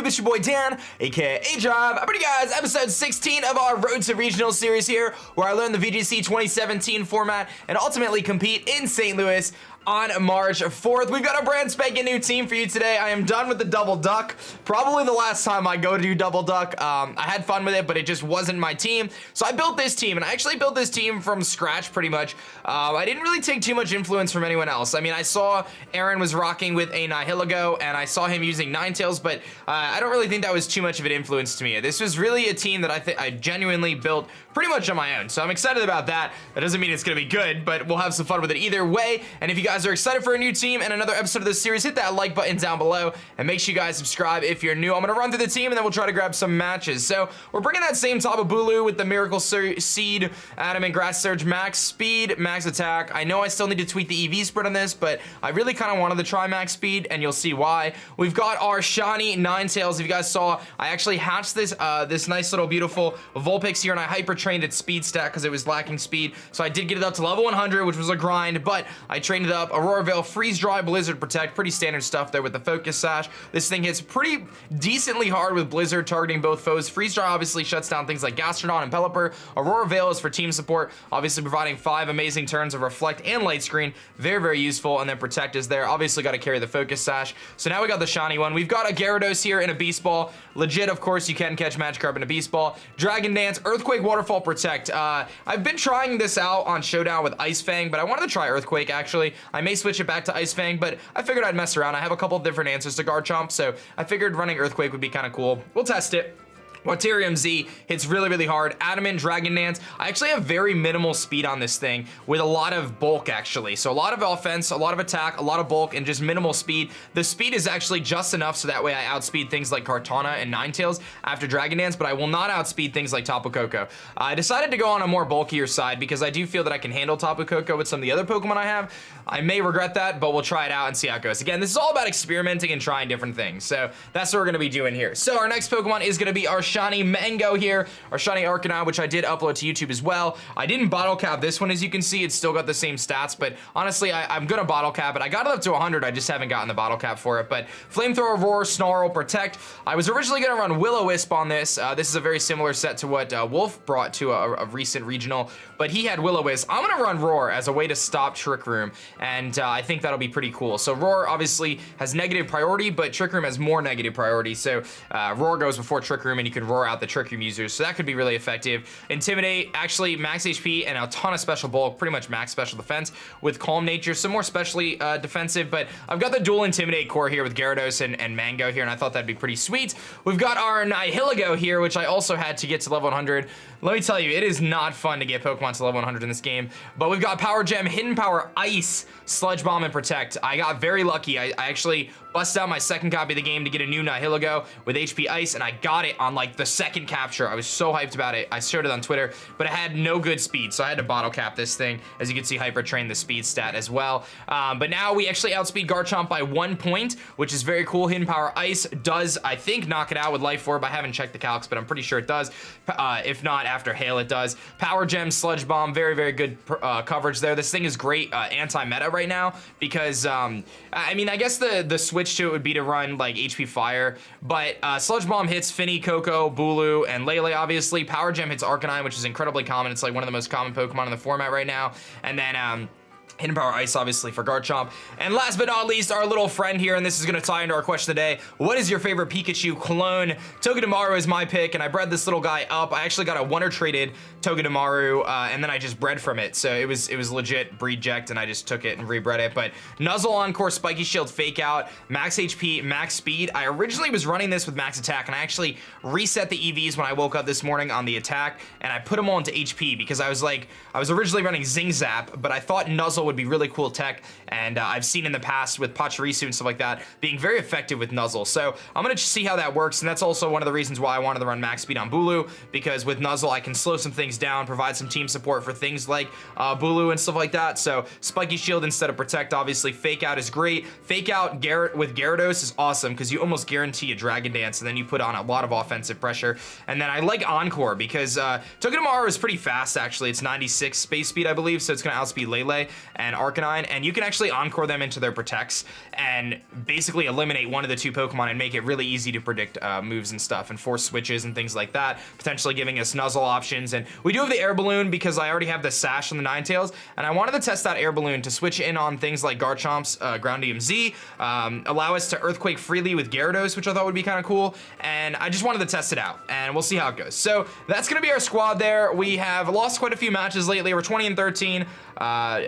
YouTube? It's your boy Dan, aka aDrive. I'm bringing you guys episode 16 of our Road to Regional series here, where I learn the VGC 2017 format and ultimately compete in St. Louis on March 4th. We've got a brand spanking new team for you today. I am done with the double duck. Probably the last time I go to do double duck. I had fun with it, but it just wasn't my team. So I built this team, and I actually built this team from scratch pretty much. I didn't really take too much influence from anyone else. I mean, I saw Aaron was rocking with a Nihilego, and I saw him using Ninetales, but I don't really think that was too much of an influence to me. This was really a team that I genuinely built pretty much on my own. So I'm excited about that. That doesn't mean it's gonna be good, but we'll have some fun with it either way. And if you guys are excited for a new team and another episode of this series, hit that like button down below and make sure you guys subscribe if you're new. I'm gonna run through the team and then we'll try to grab some matches. So we're bringing that same Tapu Bulu with the Miracle Seed, Adamant Grass Surge, max speed, max attack. I know I still need to tweak the EV spread on this, but I really kind of wanted to try max speed, and you'll see why. We've got our shiny Ninetales. If you guys saw, I actually hatched this this nice little beautiful Vulpix here, and I hyper trained its speed stat because it was lacking speed. So I did get it up to level 100, which was a grind, but I trained it up. Aurora Veil, Freeze Dry, Blizzard Protect, pretty standard stuff there with the Focus Sash. This thing hits pretty decently hard with Blizzard, targeting both foes. Freeze Dry obviously shuts down things like Gastrodon and Pelipper. Aurora Veil is for team support, obviously providing 5 amazing turns of Reflect and Light Screen. Very, very useful. And then Protect is there. Obviously got to carry the Focus Sash. So now we got the shiny one. We've got a Gyarados here in a Beast Ball. Legit, of course, you can catch Magikarp in a Beast Ball. Dragon Dance, Earthquake, Waterfall, Protect. I've been trying this out on Showdown with Ice Fang, but I wanted to try Earthquake, actually. I may switch it back to Ice Fang, but I figured I'd mess around. I have a couple different answers to Garchomp, so I figured running Earthquake would be kind of cool. We'll test it. Waterium Z hits really, really hard. Adamant, Dragon Dance. I actually have very minimal speed on this thing with a lot of bulk, actually. So a lot of offense, a lot of attack, a lot of bulk, and just minimal speed. The speed is actually just enough so that way I outspeed things like Kartana and Ninetales after Dragon Dance, but I will not outspeed things like Tapu Koko. I decided to go on a more bulkier side because I do feel that I can handle Tapu Koko with some of the other Pokemon I have. I may regret that, but we'll try it out and see how it goes. Again, this is all about experimenting and trying different things. So that's what we're gonna be doing here. So our next Pokemon is gonna be our shiny Mango here, our shiny Arcanine, which I did upload to YouTube as well. I didn't bottle cap this one, as you can see. It's still got the same stats, but honestly, I'm gonna bottle cap it. I got it up to 100. I just haven't gotten the bottle cap for it. But Flamethrower, Roar, Snarl, Protect. I was originally gonna run Will-O-Wisp on this. This is a very similar set to what Wolf brought to a recent regional, but he had Will-O-Wisp. I'm gonna run Roar as a way to stop Trick Room, and I think that'll be pretty cool. So Roar obviously has negative priority, but Trick Room has more negative priority. So Roar goes before Trick Room, and you can roar out the Trick Room users, so that could be really effective. Intimidate, actually max HP and a ton of special bulk, pretty much max special defense with Calm Nature, some more specially defensive, but I've got the dual Intimidate core here with Gyarados and Mango here, and I thought that'd be pretty sweet. We've got our Nihilego here, which I also had to get to level 100. Let me tell you, it is not fun to get Pokemon to level 100 in this game, but we've got Power Gem, Hidden Power, Ice, Sludge Bomb, and Protect. I got very lucky. I actually busted out my second copy of the game to get a new Nihilego with HP Ice, and I got it on like the second capture. I was so hyped about it. I showed it on Twitter, but it had no good speed, so I had to bottle cap this thing. As you can see, hyper train the speed stat as well. But now we actually outspeed Garchomp by 1 point, which is very cool. Hidden Power Ice does, I think, knock it out with Life Orb. I haven't checked the calcs, but I'm pretty sure it does. If not, after Hail, it does. Power Gem, Sludge Bomb, very, very good coverage there. This thing is great anti-meta right now because, I mean, I guess the switch to it would be to run like HP Fire, but Sludge Bomb hits Finny, Coco, Bulu, and Lele, obviously. Power Gem hits Arcanine, which is incredibly common. It's like one of the most common Pokemon in the format right now. And then Hidden Power Ice, obviously, for Garchomp. And last but not least, our little friend here, and this is going to tie into our question today. What is your favorite Pikachu clone? Togedemaru is my pick, and I bred this little guy up. I actually got a Wonder-traded Togedemaru, and then I just bred from it. So it was legit breed-ject, and I just took it and rebred it. But Nuzzle, Encore, Spiky Shield, Fake Out, Max HP, Max Speed. I originally was running this with Max Attack, and I actually reset the EVs when I woke up this morning on the attack, and I put them all into HP because I was originally running Zing Zap, but I thought Nuzzle would be really cool tech, and I've seen in the past with Pachirisu and stuff like that being very effective with Nuzzle. So I'm gonna see how that works, and that's also one of the reasons why I wanted to run max speed on Bulu, because with Nuzzle I can slow some things down, provide some team support for things like Bulu and stuff like that. So Spiky Shield instead of Protect, obviously. Fake Out is great. Fake Out with Gyarados is awesome because you almost guarantee a Dragon Dance, and then you put on a lot of offensive pressure. And then I like Encore because Togedemaru is pretty fast, actually. It's 96 space speed, I believe, so it's gonna outspeed Lele. and Arcanine, and you can actually Encore them into their Protects and basically eliminate one of the two Pokemon and make it really easy to predict moves and stuff and force switches and things like that, potentially giving us Nuzzle options. And we do have the Air Balloon because I already have the Sash on the Ninetales, and I wanted to test that Air Balloon to switch in on things like Garchomp's Ground DMZ, allow us to Earthquake freely with Gyarados, which I thought would be kind of cool, and I just wanted to test it out, and we'll see how it goes. So that's going to be our squad there. We have lost quite a few matches lately. We're 20 and 13.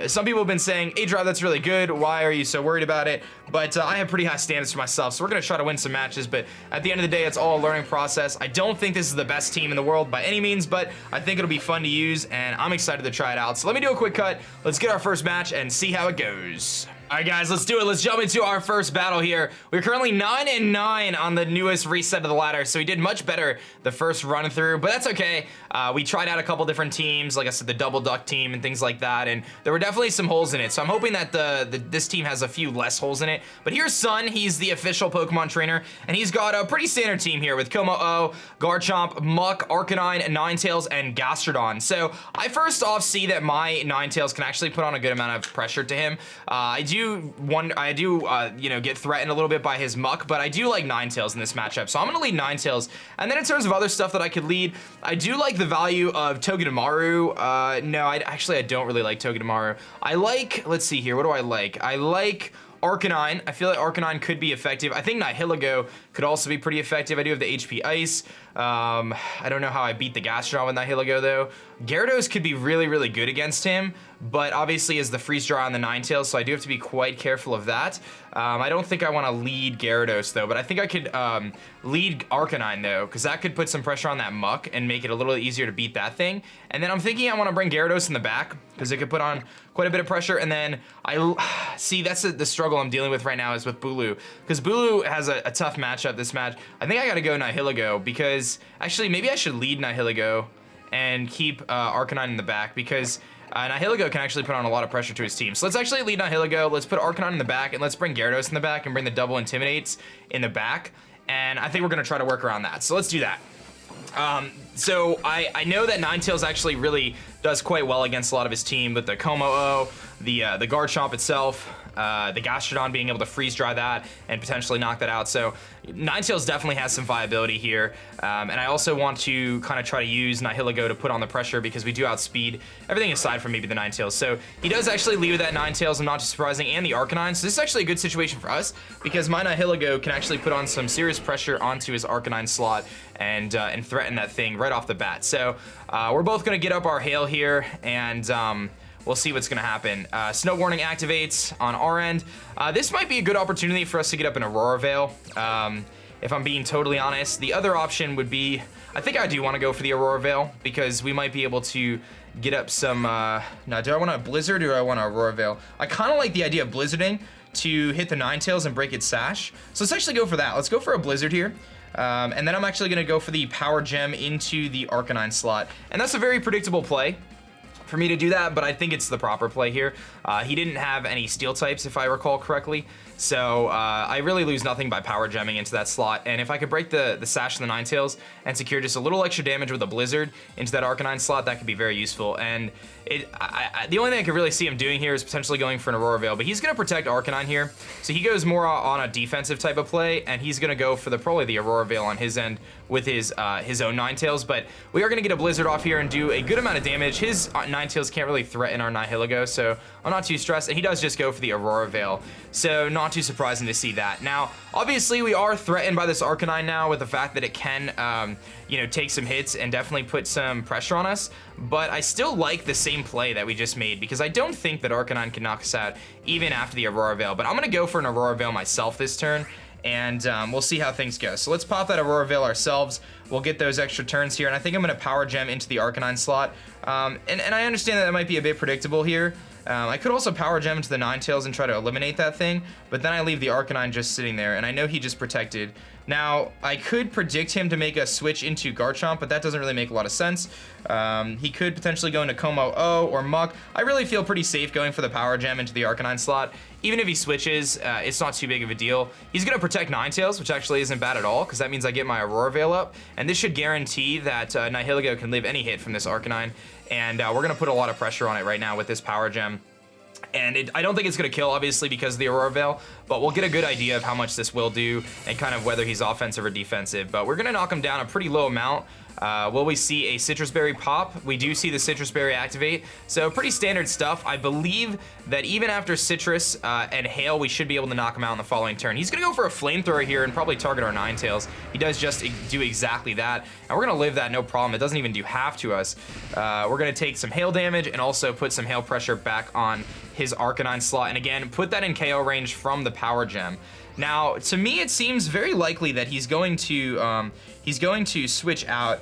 Some people have been saying, aDrive, that's really good. Why are you so worried about it? But I have pretty high standards for myself, so we're going to try to win some matches, but at the end of the day, it's all a learning process. I don't think this is the best team in the world by any means, but I think it'll be fun to use, and I'm excited to try it out. So let me do a quick cut. Let's get our first match and see how it goes. All right, guys, let's do it. Let's jump into our first battle here. We're currently 9 and 9 on the newest reset of the ladder, so we did much better the first run through, but that's okay. We tried out a couple different teams, like I said, the Double Duck team and things like that, and there were definitely some holes in it, so I'm hoping that this team has a few less holes in it. But here's Sun. He's the official Pokemon trainer, and he's got a pretty standard team here with Como-O, Garchomp, Muck, Arcanine, Ninetales, and Gastrodon. So I first off see that my Ninetales can actually put on a good amount of pressure to him. I do you know, get threatened a little bit by his Muck, but I do like Ninetales in this matchup, so I'm gonna lead Ninetales. And then in terms of other stuff that I could lead, I do like the value of Togedemaru. No, I don't really like Togedemaru. I like, let's see here, what do I like? I like Arcanine. I feel like Arcanine could be effective. I think Nihilego could also be pretty effective. I do have the HP Ice. I don't know how I beat the Gastrodon with Nihilego though. Gyarados could be really, really good against him, but obviously is the Freeze Dry on the Ninetales, so I do have to be quite careful of that. I don't think I want to lead Gyarados though, but I think I could lead Arcanine though, because that could put some pressure on that Muck and make it a little easier to beat that thing. And then I'm thinking I want to bring Gyarados in the back, because it could put on quite a bit of pressure. And then see, that's the struggle I'm dealing with right now is with Bulu, because Bulu has a tough matchup this match. I think I got to go Nihilego, because actually maybe I should lead Nihilego and keep Arcanine in the back, because Nihilego can actually put on a lot of pressure to his team. So let's actually lead Nihilego, let's put Arcanine in the back, and let's bring Gyarados in the back and bring the double Intimidates in the back. And I think we're going to try to work around that. So let's do that. So I know that Ninetales actually really does quite well against a lot of his team with the Como-O, the Garchomp itself, the Gastrodon being able to freeze dry that and potentially knock that out. So Ninetales definitely has some viability here. And I also want to kind of try to use Nihilego to put on the pressure, because we do outspeed everything aside from maybe the Ninetales. So he does actually lead with that Ninetales, I'm not too surprising, and the Arcanine. So this is actually a good situation for us, because my Nihilego can actually put on some serious pressure onto his Arcanine slot and threaten that thing right off the bat. So we're both going to get up our hail here, and we'll see what's going to happen. Snow Warning activates on our end. This might be a good opportunity for us to get up an Aurora Veil, if I'm being totally honest. The other option would be, I think I do want to go for the Aurora Veil, because we might be able to get up some, now do I want a Blizzard or do I want a Aurora Veil? I kind of like the idea of Blizzarding to hit the Ninetales and break its Sash. So let's actually go for that. Let's go for a Blizzard here. And then I'm actually going to go for the Power Gem into the Arcanine slot. And that's a very predictable play for me to do that, but I think it's the proper play here. He didn't have any Steel types, if I recall correctly. So I really lose nothing by Power Gemming into that slot. And if I could break the Sash and the Ninetales and secure just a little extra damage with a Blizzard into that Arcanine slot, that could be very useful. And the only thing I could really see him doing here is potentially going for an Aurora Veil, but he's going to protect Arcanine here. So he goes more on a defensive type of play, and he's going to go for probably the Aurora Veil on his end with his own Ninetales. But we are going to get a Blizzard off here and do a good amount of damage. His Ninetales can't really threaten our Nihilego, so I'm not too stressed. And he does just go for the Aurora Veil, so not too surprising to see that. Now, obviously, we are threatened by this Arcanine now with the fact that it can, you know, take some hits and definitely put some pressure on us. But I still like the same play that we just made, because I don't think that Arcanine can knock us out even after the Aurora Veil. But I'm going to go for an Aurora Veil myself this turn, and we'll see how things go. So let's pop that Aurora Veil ourselves. We'll get those extra turns here, and I think I'm going to Power Gem into the Arcanine slot. And I understand that might be a bit predictable here. I could also Power Gem into the Ninetales and try to eliminate that thing, but then I leave the Arcanine just sitting there, and I know he just protected. Now, I could predict him to make a switch into Garchomp, but that doesn't really make a lot of sense. He could potentially go into Como-O or Muck. I really feel pretty safe going for the Power Gem into the Arcanine slot. Even if he switches, it's not too big of a deal. He's going to protect Ninetales, which actually isn't bad at all, because that means I get my Aurora Veil up, and this should guarantee that Nihilego can live any hit from this Arcanine, and we're going to put a lot of pressure on it right now with this Power Gem. And I don't think it's going to kill, obviously, because of the Aurora Veil, but we'll get a good idea of how much this will do and kind of whether he's offensive or defensive. But we're going to knock him down a pretty low amount. Will we see a Citrus Berry pop? We do see the Citrus Berry activate, so pretty standard stuff. I believe that even after Citrus and Hail, we should be able to knock him out in the following turn. He's gonna go for a Flamethrower here and probably target our Ninetales. He does just do exactly that, and we're gonna live that no problem. It doesn't even do half to us. We're gonna take some Hail damage and also put some Hail pressure back on his Arcanine slot, and again, put that in KO range from the Power Gem. Now, to me, it seems very likely that he's going to switch out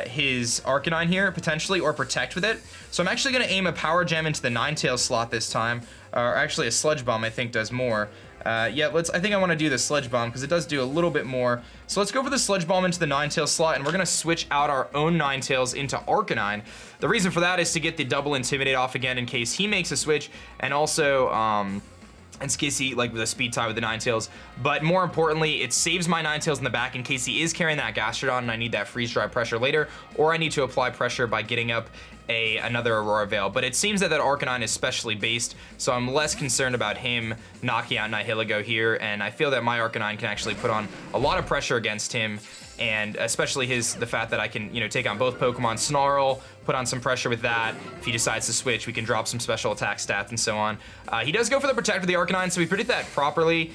his Arcanine here, potentially, or Protect with it. So I'm actually going to aim a Power Gem into the Ninetales slot this time, or actually a Sludge Bomb, I think, does more. Yeah, I think I want to do the Sludge Bomb, because it does do a little bit more. So let's go for the Sludge Bomb into the Ninetales slot, and we're going to switch out our own Ninetales into Arcanine. The reason for that is to get the double Intimidate off again in case he makes a switch, and also, and Skissy, like with a speed tie with the Ninetales, but more importantly, it saves my Ninetales in the back in case he is carrying that Gastrodon and I need that freeze dry pressure later, or I need to apply pressure by getting up another Aurora Veil. But it seems that Arcanine is specially based, so I'm less concerned about him knocking out Nihilego here, and I feel that my Arcanine can actually put on a lot of pressure against him, and especially the fact that I can, take on both Pokemon. Snarl, put on some pressure with that. If he decides to switch, we can drop some special attack stats and so on. He does go for the Protect with the Arcanine, so we predict that properly.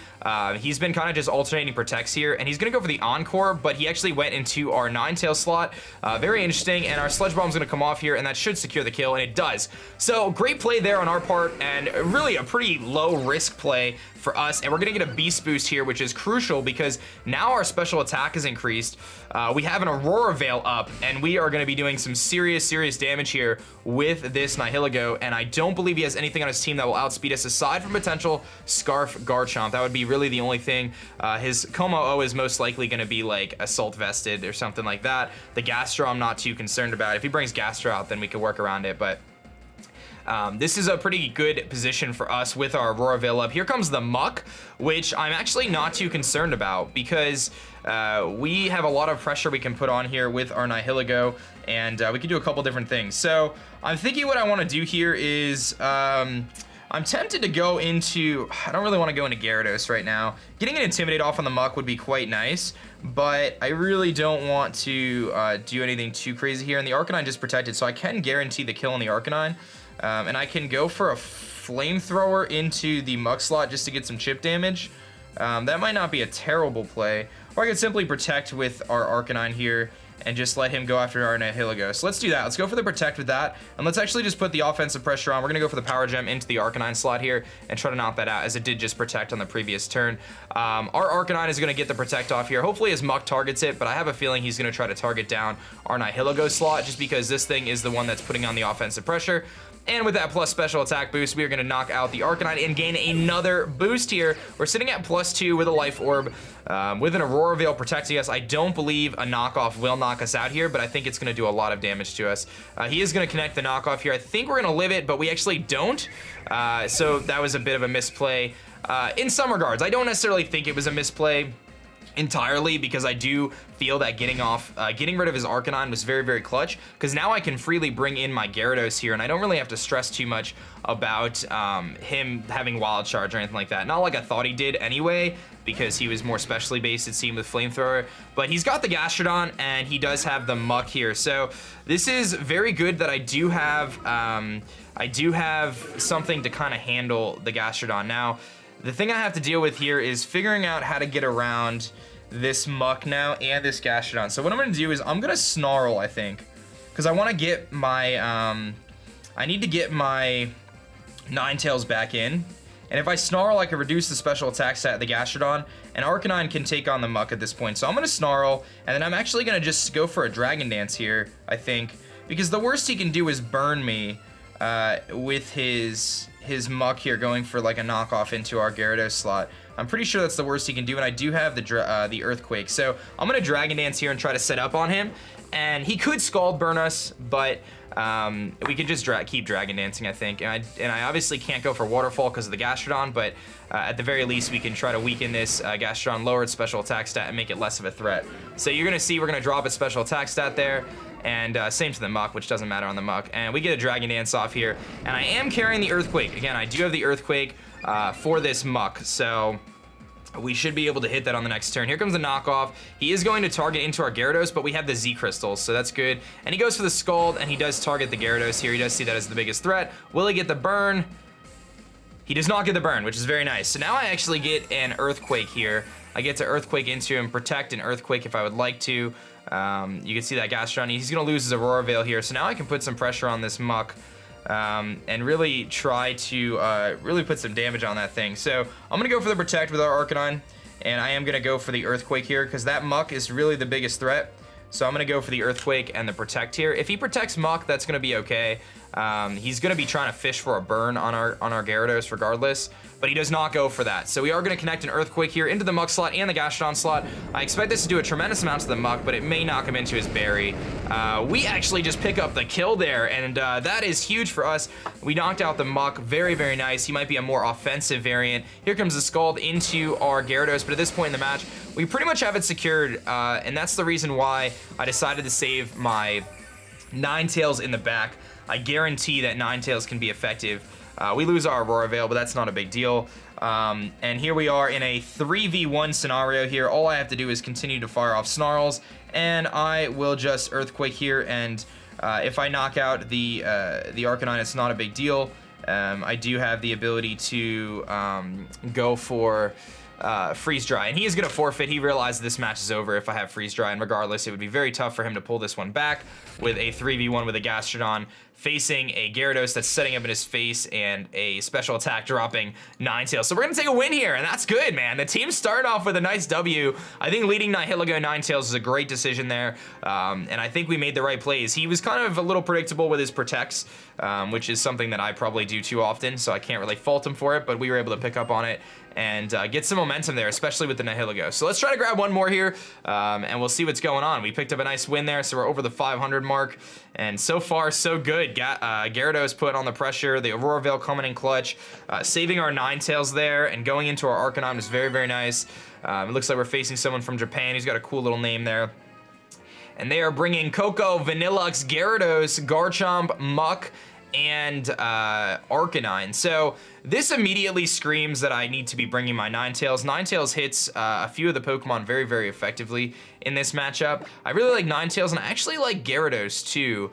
He's been kind of just alternating Protects here, and he's gonna go for the Encore, but he actually went into our Ninetales slot. Very interesting, and our Sludge Bomb's gonna come off here, and that should secure the kill, and it does. So great play there on our part, and really a pretty low risk play for us, and we're gonna get a Beast Boost here, which is crucial because now our special attack is increased. We have an Aurora Veil up, and we are gonna be doing some serious damage here with this Nihilego, and I don't believe he has anything on his team that will outspeed us aside from potential Scarf Garchomp. That would be really the only thing. His Como-O is most likely gonna be like Assault Vested or something like that. The Gastro I'm not too concerned about. If he brings Gastro out, then we can work around it, but this is a pretty good position for us with our Aurora Veil up. Here comes the Muck, which I'm actually not too concerned about because we have a lot of pressure we can put on here with our Nihilego, and we can do a couple different things. So I'm thinking what I want to do here is I'm tempted to go into, I don't really want to go into Gyarados right now. Getting an Intimidate off on the Muck would be quite nice, but I really don't want to do anything too crazy here. And the Arcanine just protected, so I can guarantee the kill on the Arcanine. And I can go for a Flamethrower into the Muck slot just to get some chip damage. That might not be a terrible play. Or I could simply Protect with our Arcanine here and just let him go after our Nihilego. So let's do that. Let's go for the Protect with that, and let's actually just put the offensive pressure on. We're gonna go for the Power Gem into the Arcanine slot here and try to knock that out, as it did just Protect on the previous turn. Our Arcanine is gonna get the Protect off here. Hopefully his Muck targets it, but I have a feeling he's gonna try to target down our Nihilego slot just because this thing is the one that's putting on the offensive pressure. And with that plus special attack boost, we are going to knock out the Arcanine and gain another boost here. We're sitting at +2 with a Life Orb, with an Aurora Veil protecting us. I don't believe a knockoff will knock us out here, but I think it's going to do a lot of damage to us. He is going to connect the knockoff here. I think we're going to live it, but we actually don't. So that was a bit of a misplay. In some regards, I don't necessarily think it was a misplay entirely, because I do feel that getting rid of his Arcanine was very clutch, because now I can freely bring in my Gyarados here, and I don't really have to stress too much about him having Wild Charge or anything like that. Not like I thought he did anyway, because he was more specially based, it seemed, with Flamethrower, but he's got the Gastrodon, and he does have the Muck here, so this is very good that I do have something to kind of handle the Gastrodon. Now, the thing I have to deal with here is figuring out how to get around this Muck now and this Gastrodon. So what I'm going to do is I'm going to Snarl, I think, because I want to get my, I need to get my Ninetales back in. And if I Snarl, I can reduce the special attack stat of the Gastrodon, and Arcanine can take on the Muck at this point. So I'm going to Snarl, and then I'm actually going to just go for a Dragon Dance here, I think, because the worst he can do is burn me with his Muck here, going for like a knockoff into our Gyarados slot. I'm pretty sure that's the worst he can do, and I do have the Earthquake. So I'm going to Dragon Dance here and try to set up on him, and he could Scald Burn us, but we can just keep Dragon Dancing, I think. And I obviously can't go for Waterfall because of the Gastrodon, but at the very least we can try to weaken this Gastrodon, lower its special attack stat, and make it less of a threat. So you're going to see we're going to drop its special attack stat there, and same to the Muck, which doesn't matter on the Muck. And we get a Dragon Dance off here, and I am carrying the Earthquake. Again, I do have the Earthquake for this Muck, so we should be able to hit that on the next turn. Here comes the knockoff. He is going to target into our Gyarados, but we have the Z crystals, so that's good. And he goes for the Scald, and he does target the Gyarados here. He does see that as the biggest threat. Will he get the burn? He does not get the burn, which is very nice. So now I actually get an Earthquake here. I get to Earthquake into him, protect an Earthquake if I would like to. You can see that Gastron. He's going to lose his Aurora Veil here, so now I can put some pressure on this Muck. And really try to really put some damage on that thing. So I'm gonna go for the Protect with our Arcanine, and I am gonna go for the Earthquake here because that Muck is really the biggest threat. So I'm gonna go for the Earthquake and the Protect here. If he protects Muck, that's gonna be okay. He's gonna be trying to fish for a burn on our Gyarados regardless, but he does not go for that. So we are gonna connect an Earthquake here into the Muck slot and the Gastrodon slot. I expect this to do a tremendous amount to the Muck, but it may knock him into his berry. We actually just pick up the kill there, and that is huge for us. We knocked out the Muck, very, very nice. He might be a more offensive variant. Here comes the Scald into our Gyarados, but at this point in the match, we pretty much have it secured, and that's the reason why I decided to save my Ninetales in the back. I guarantee that Ninetales can be effective. We lose our Aurora Veil, but that's not a big deal. And here we are in a 3v1 scenario here. All I have to do is continue to fire off Snarls, and I will just Earthquake here, and if I knock out the Arcanine, it's not a big deal. I do have the ability to go for Freeze Dry, and he is going to forfeit. He realized this match is over if I have Freeze Dry, and regardless, it would be very tough for him to pull this one back with a 3v1 with a Gastrodon facing a Gyarados that's setting up in his face and a special attack dropping Ninetales. So we're going to take a win here, and that's good, man. The team started off with a nice W. I think leading Nihilego Ninetales is a great decision there, and I think we made the right plays. He was kind of a little predictable with his Protects, which is something that I probably do too often, so I can't really fault him for it, but we were able to pick up on it and get some momentum there, especially with the Nihilego. So let's try to grab one more here, and we'll see what's going on. We picked up a nice win there, so we're over the 500 mark, and so far, so good. Gyarados put on the pressure, the Aurora Veil coming in clutch, saving our Ninetales there, and going into our Arcanine was very, very nice. It looks like we're facing someone from Japan. He's got a cool little name there. And they are bringing Coco, Vanillux, Gyarados, Garchomp, Muck, and Arcanine. So this immediately screams that I need to be bringing my Ninetales. Ninetales hits a few of the Pokemon very, very effectively in this matchup. I really like Ninetales, and I actually like Gyarados too,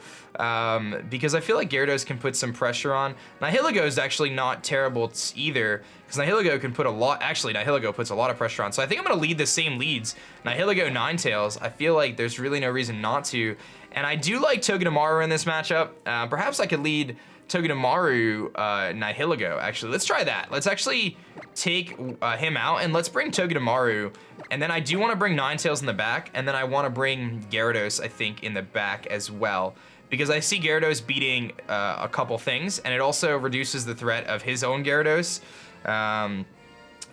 because I feel like Gyarados can put some pressure on. Nihilego is actually not terrible either, because Nihilego can put a lot, actually Nihilego puts a lot of pressure on. So I think I'm gonna lead the same leads. Nihilego, Ninetales, I feel like there's really no reason not to. And I do like Togedemaru in this matchup. Perhaps I could lead Togedemaru Nihilego, actually. Let's try that. Let's actually take him out, and let's bring Togedemaru. And then I do want to bring Ninetales in the back, and then I want to bring Gyarados, I think, in the back as well. Because I see Gyarados beating a couple things, and it also reduces the threat of his own Gyarados. And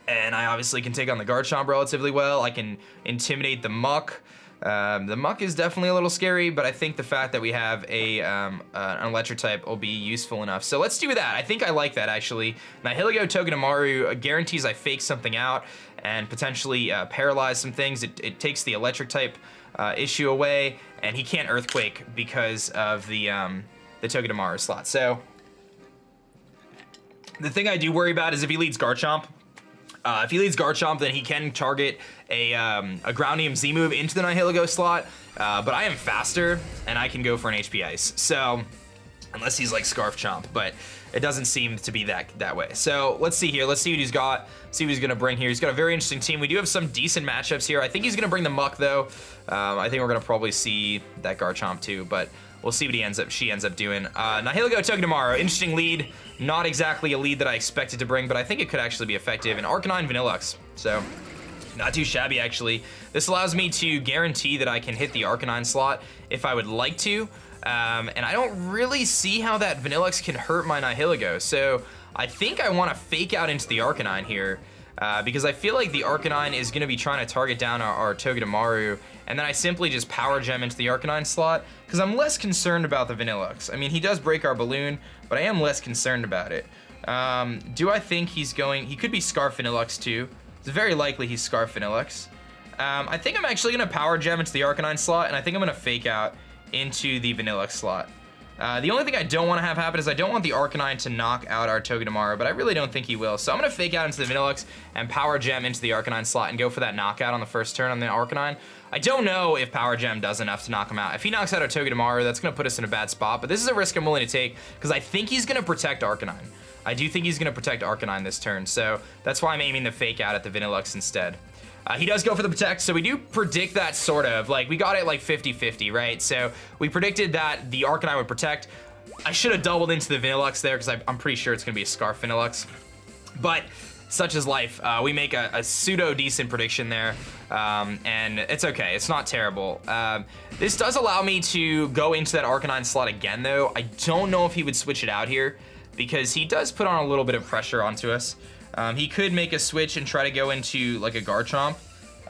I obviously can take on the Garchomp relatively well. I can intimidate the Muck. The Muck is definitely a little scary, but I think the fact that we have an electric type will be useful enough. So let's do that. I think I like that, actually. Nihilego Togedemaru guarantees I fake something out and potentially paralyze some things. It takes the electric type issue away, and he can't Earthquake because of the Togedemaru slot. So the thing I do worry about is if he leads Garchomp. If he leads Garchomp, then he can target a Groundium Z move into the Nihilego slot, but I am faster, and I can go for an HP Ice. So, unless he's like Scarf Chomp, but it doesn't seem to be that way. So, let's see here. Let's see what he's got, see what he's going to bring here. He's got a very interesting team. We do have some decent matchups here. I think he's going to bring the Muck, though. I think we're going to probably see that Garchomp, too, but we'll see what she ends up doing. Nihilego Togedemaru, interesting lead. Not exactly a lead that I expected to bring, but I think it could actually be effective. And Arcanine Vanillux, so not too shabby, actually. This allows me to guarantee that I can hit the Arcanine slot if I would like to. And I don't really see how that Vanillux can hurt my Nihilego. So I think I want to fake out into the Arcanine here. Because I feel like the Arcanine is going to be trying to target down our Togedemaru, and then I simply just Power Gem into the Arcanine slot, because I'm less concerned about the Vanillux. I mean, he does break our balloon, but I am less concerned about it. Do I think he could be Scarf Vanillux too. It's very likely he's Scarf Vanillux. I think I'm actually going to Power Gem into the Arcanine slot, and I think I'm going to fake out into the Vanilluxe slot. The only thing I don't want to have happen is I don't want the Arcanine to knock out our Togedemaru, but I really don't think he will. So I'm going to fake out into the Vanilluxe and Power Gem into the Arcanine slot and go for that knockout on the first turn on the Arcanine. I don't know if Power Gem does enough to knock him out. If he knocks out our Togedemaru, that's going to put us in a bad spot, but this is a risk I'm willing to take because I think he's going to protect Arcanine. I do think he's going to protect Arcanine this turn, so that's why I'm aiming the fake out at the Vanilluxe instead. He does go for the protect, so we do predict that sort of. Like, we got it like 50-50, right? So we predicted that the Arcanine would protect. I should have doubled into the Vanilluxe there because I'm pretty sure it's going to be a Scarf Vanilluxe. But such is life. We make a pseudo-decent prediction there, and it's okay. It's not terrible. This does allow me to go into that Arcanine slot again, though. I don't know if he would switch it out here because he does put on a little bit of pressure onto us. He could make a switch and try to go into like a Garchomp.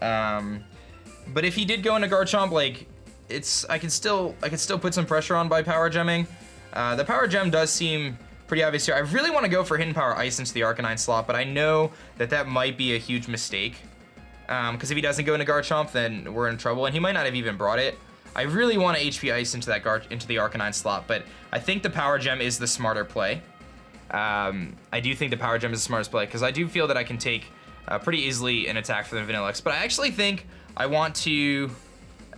But if he did go into Garchomp, like I could still put some pressure on by Power Gemming. The Power Gem does seem pretty obvious here. I really want to go for Hidden Power Ice into the Arcanine slot, but I know that might be a huge mistake. Because if he doesn't go into Garchomp, then we're in trouble, and he might not have even brought it. I really want to HP Ice into the Arcanine slot, but I think the Power Gem is the smarter play. I do think the Power Gem is the smartest play because I do feel that I can take pretty easily an attack for the Vanilluxe, but I actually think I want to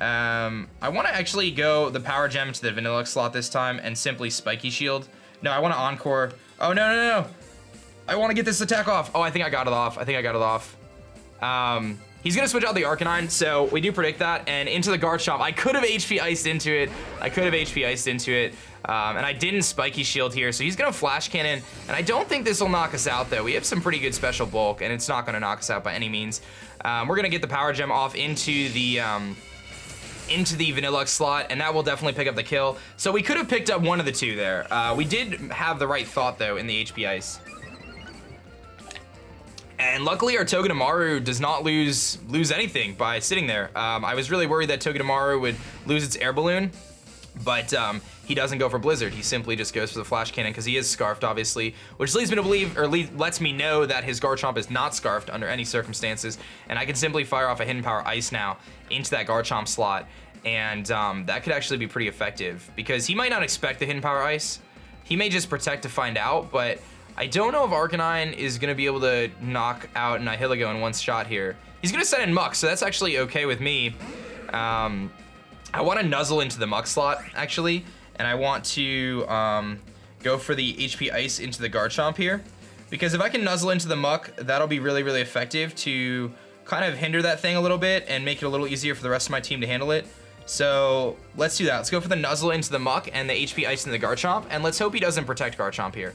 actually go the Power Gem to the Vanilluxe slot this time and simply Spiky Shield. No, I want to Encore. Oh, no. I want to get this attack off. Oh, I think I got it off. He's going to switch out the Arcanine, so we do predict that. And into the Garchomp. I could have HP Iced into it. And I didn't Spiky Shield here, so he's going to Flash Cannon. And I don't think this will knock us out, though. We have some pretty good special bulk, and it's not going to knock us out by any means. We're going to get the Power Gem off into the Vanilluxe slot, and that will definitely pick up the kill. So we could have picked up one of the two there. We did have the right thought, though, in the HP Ice. And luckily, our Togedemaru does not lose anything by sitting there. I was really worried that Togedemaru would lose its Air Balloon, but he doesn't go for Blizzard. He simply just goes for the Flash Cannon because he is Scarfed, obviously, which leads me to believe, or lets me know that his Garchomp is not Scarfed under any circumstances, and I can simply fire off a Hidden Power Ice now into that Garchomp slot, and that could actually be pretty effective because he might not expect the Hidden Power Ice. He may just protect to find out, but I don't know if Arcanine is going to be able to knock out Nihilego in one shot here. He's going to send in Muck, so that's actually okay with me. I want to Nuzzle into the Muck slot, actually, and I want to go for the HP Ice into the Garchomp here, because if I can Nuzzle into the Muck, that'll be really, really effective to kind of hinder that thing a little bit and make it a little easier for the rest of my team to handle it. So let's do that. Let's go for the Nuzzle into the Muck and the HP Ice into the Garchomp, and let's hope he doesn't protect Garchomp here.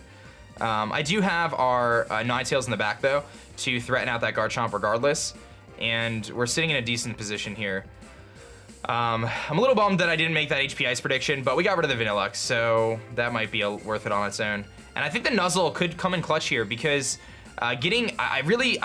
I do have our Ninetales in the back, though, to threaten out that Garchomp regardless, and we're sitting in a decent position here. I'm a little bummed that I didn't make that HP Ice prediction, but we got rid of the Vanilluxe, so that might be worth it on its own. And I think the Nuzzle could come in clutch here because I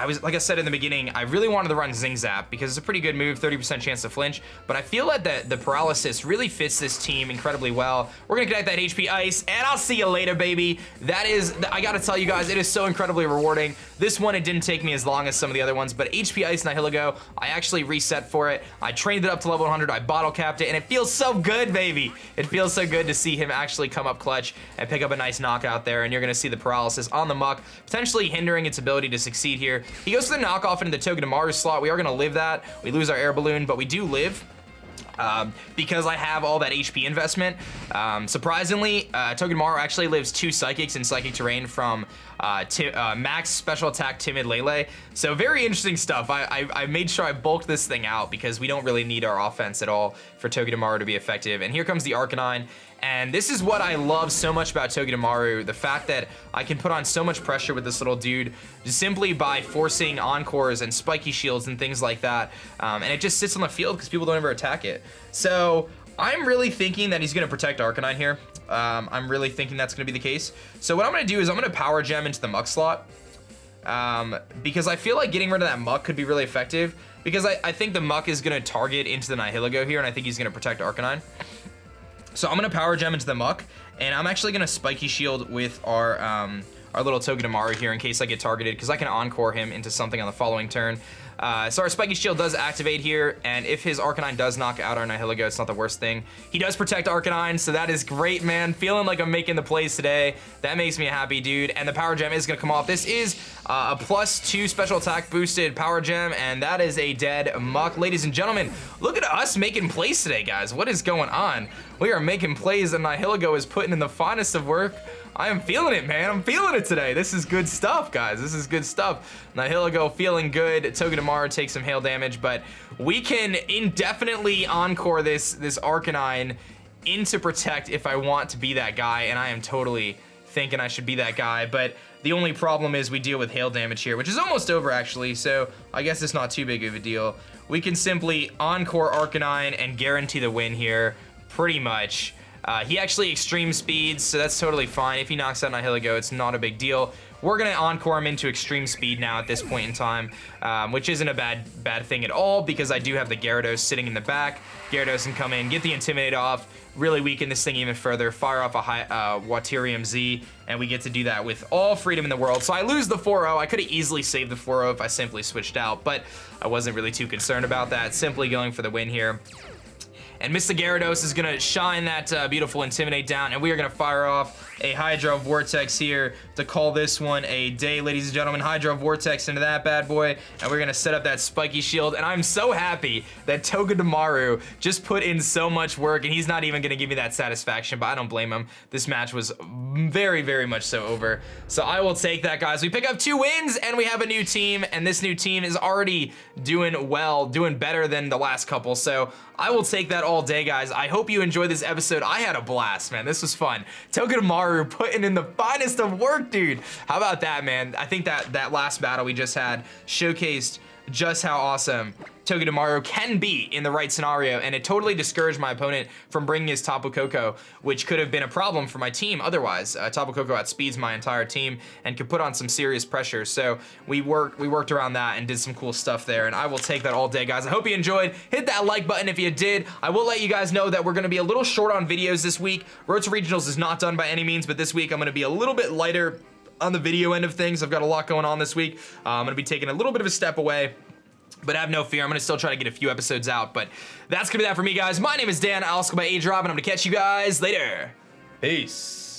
was, like I said in the beginning, I really wanted to run Zing Zap because it's a pretty good move, 30% chance to flinch, but I feel like the Paralysis really fits this team incredibly well. We're gonna connect that HP Ice, and I'll see you later, baby. I gotta tell you guys, it is so incredibly rewarding. This one, it didn't take me as long as some of the other ones, but HP Ice Nihilego, I actually reset for it. I trained it up to level 100, I bottle capped it, and it feels so good, baby. It feels so good to see him actually come up clutch and pick up a nice knockout there, and you're gonna see the Paralysis on the Muck, potentially hindering its ability to succeed here. He goes for the knockoff into the Togedemaru slot. We are gonna live that. We lose our Air Balloon, but we do live. Because I have all that HP investment. Surprisingly, Togedemaru actually lives 2 Psychics in Psychic Terrain from Max Special Attack Timid Lele. So very interesting stuff. I made sure I bulked this thing out because we don't really need our offense at all for Togedemaru to be effective. And here comes the Arcanine. And this is what I love so much about Togedemaru, the fact that I can put on so much pressure with this little dude just simply by forcing Encores and Spiky Shields and things like that. And it just sits on the field because people don't ever attack it. So I'm really thinking that he's going to protect Arcanine here. I'm really thinking that's going to be the case. So what I'm going to do is I'm going to Power Gem into the Muck slot. Because I feel like getting rid of that Muck could be really effective. Because I think the Muck is going to target into the Nihilego here, and I think he's going to protect Arcanine. So I'm going to Power Gem into the Muck, and I'm actually going to Spiky Shield with our little Togedemaru here in case I get targeted, because I can Encore him into something on the following turn. So our Spiky Shield does activate here, and if his Arcanine does knock out our Nihilego, it's not the worst thing. He does protect Arcanine, so that is great, man. Feeling like I'm making the plays today. That makes me a happy dude, and the Power Gem is gonna come off. This is a +2 special attack boosted Power Gem, and that is a dead Muck. Ladies and gentlemen, look at us making plays today, guys. What is going on? We are making plays, and Nihilego is putting in the finest of work. I am feeling it, man. I'm feeling it today. This is good stuff, guys. This is good stuff. Nihilego feeling good. Togedemaru takes some hail damage, but we can indefinitely encore this Arcanine into Protect if I want to be that guy, and I am totally thinking I should be that guy, but the only problem is we deal with hail damage here, which is almost over actually, so I guess it's not too big of a deal. We can simply encore Arcanine and guarantee the win here, pretty much. He actually extreme speeds, so that's totally fine. If he knocks out Nihilego, it's not a big deal. We're gonna encore him into extreme speed now at this point in time, which isn't a bad thing at all because I do have the Gyarados sitting in the back. Gyarados can come in, get the Intimidate off, really weaken this thing even further, fire off a high Waterium Z, and we get to do that with all freedom in the world. So I lose the 4-0. I could have easily saved the 4-0 if I simply switched out, but I wasn't really too concerned about that. Simply going for the win here. And Mr. Gyarados is gonna shine that beautiful Intimidate down, and we are gonna fire off a Hydro Vortex here to call this one a day, ladies and gentlemen. Hydro Vortex into that bad boy, and we're gonna set up that Spiky Shield, and I'm so happy that Togedemaru just put in so much work, and he's not even gonna give me that satisfaction, but I don't blame him. This match was very, very much so over. So I will take that, guys. We pick up 2 wins, and we have a new team, and this new team is already doing well, doing better than the last couple, so I will take that all day, guys. I hope you enjoyed this episode. I had a blast, man. This was fun. Togedemaru putting in the finest of work, dude. How about that, man? I think that last battle we just had showcased just how awesome Togedemaru can be in the right scenario, and it totally discouraged my opponent from bringing his Tapu Koko, which could have been a problem for my team otherwise. Tapu Koko outspeeds my entire team and could put on some serious pressure, so we worked around that and did some cool stuff there, and I will take that all day, guys. I hope you enjoyed. Hit that like button if you did. I will let you guys know that we're going to be a little short on videos this week. Road to Regionals is not done by any means, but this week I'm going to be a little bit lighter on the video end of things. I've got a lot going on this week. I'm going to be taking a little bit of a step away, but have no fear, I'm gonna still try to get a few episodes out. But that's gonna be that for me, guys. My name is Dan. I'll also go by aDrive, and I'm gonna catch you guys later. Peace.